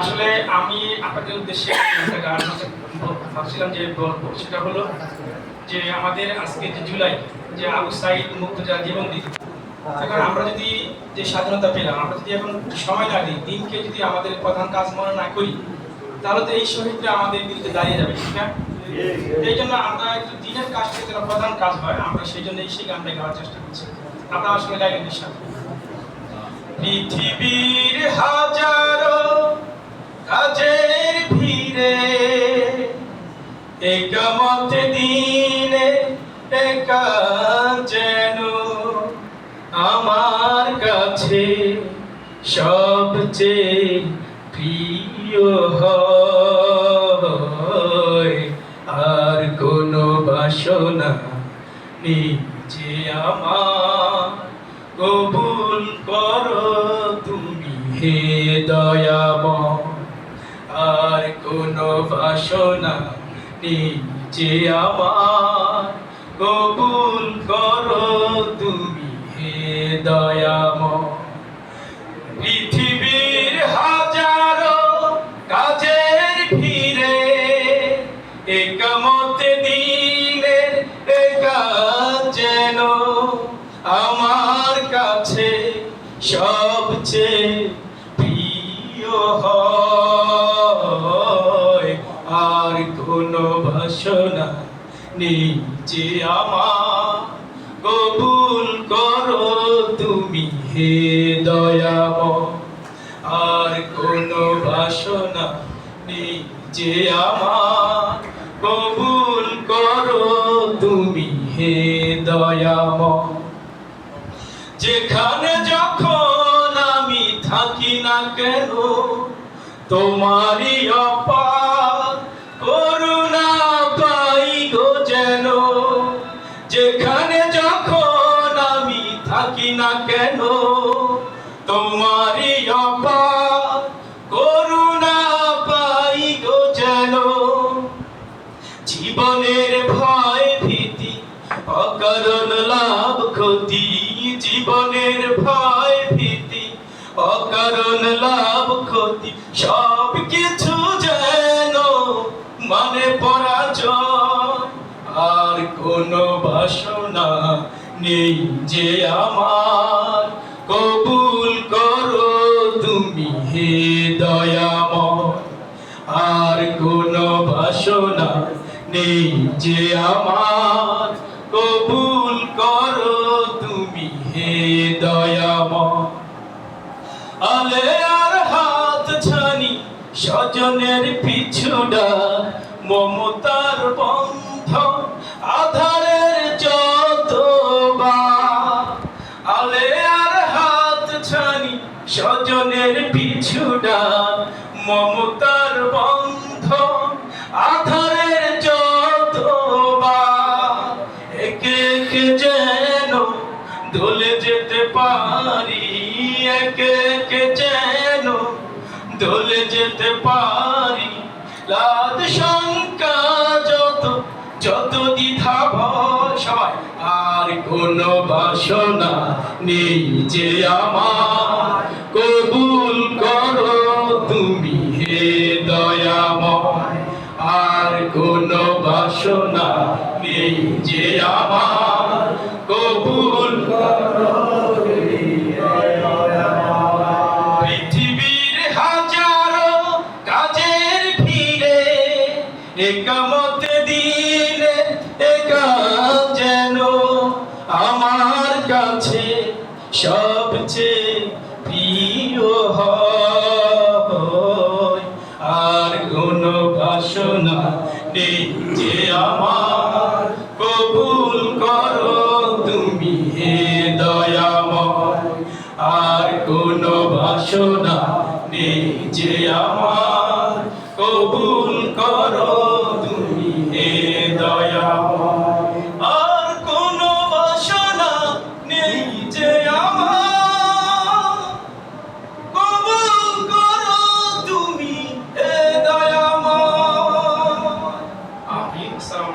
আসলে আমি আপনাদের উদ্দেশ্যে একটা গান ভাবছিলাম যে বলবো, সেটা হলো যে আমাদের আজকে যে জুলাই, যে আবু সাইদ মুক্তিযোদ্ধা জীবন দিন, এখন আমরা যদি যে স্বাধীনতা পেলাম, আমরা যদি এখন সময় না দিই, দিনকে যদি আমাদের প্রধান কাজ মনে না করি, তাহলে তো এই শহীদরা আমাদের বিরুদ্ধে দাঁড়িয়ে যাবে, ঠিক না? এই জন্য আমরা একটু দিনের কাজটা যেন প্রধান কাজ হয়, আমরা সেই জন্য সেই গানটা গাওয়ার চেষ্টা করছি। আপনারা আসলে গাইলেন নিঃশ্বাস। পৃথিবীর হাজারো কাজের ভিড়ে একামত দিনে একা যেন আমার কাছে সবচেয়ে প্রিয় হয়। আর কোনো বাসনা নেই যে আমার, কবুল করো তুমি হে দয়াময়। আর কোনো বাসনা নেই যে আমার, কবুল করো তুমি হে দয়াময়। পৃথিবীর হাজারো কাজের ভিড়ে একামত দিনের একা যেন আমার কাছে সবচেয়ে প্রিয় হয়। আর কোনো বাসনা নেই যে আমার, কবুল করো তুমি হে দয়াময়। আর কোনো বাসনা নেই যে আমার, কবুল করো তুমি হে দয়াময়। যেখানে যখন আমি থাকি না কেন, তোমারই অপার করুণা পাই গো যেন। যেখানে যখন আমি থাকি না কেন, তোমারই অপার করুণা পাই গো যেন। জীবনের ভয় ভীতি অকারণ লাভ ক্ষতি, জীবনের ভয় ভীতি অকারণ লাভ ক্ষতি, সব কিছু যেন মানে পরাজয়। আর কোনো বাসনা নেই যে আমার, কবুল করো তুমি হে দয়াময়। আর কোনো বাসনা নেই যে আমার, কবুল করো তুমি হে দয়াময়। আলে আর হাত ছানি স্বজনের পিছুডা, মমতার বন্ধন আধারের যতবার। আলে আর হাত ছানি স্বজনের পিছুডা, মমতার বন্ধন আধারের যতবার। একে একে যেন দলে যেতে পারি, একে একে যেন দলে যেতে পারি। লাদ শঙ্কা যত যত দ্বিধা ভয় সবাই, আর কোনো বাসনা নেই যে আমার, কবুল করো তুমি হে দয়াময়। আর কোনো বাসনা নেই যে আমার, কবুল করো তুমি হে দয়াময়। পৃথিবীর হাজারো কাজের ভিড়ে একামত দিনে একা যেন আমার কাছে সবচেয়ে প্রিয় হয়। আর কোনো বাসনা নেই যে আমার, কবুল করো তুমি হে দয়াময়। আর কোনো বাসনা নেই যে আমার, কবুল